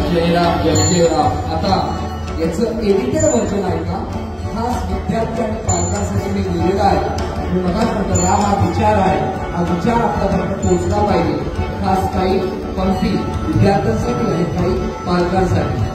जयराम जयराम. आता याचं edited version आहे का, खास विद्यार्थी आणि पालकांसाठी मी लिहिलेला आहे. मी मगाच म्हणतो राम हा विचार आहे, हा विचार आपल्यापर्यंत पोहोचला पाहिजे. खास काही पंक्ती विद्यार्थ्यांसाठी आणि काही पालकांसाठी.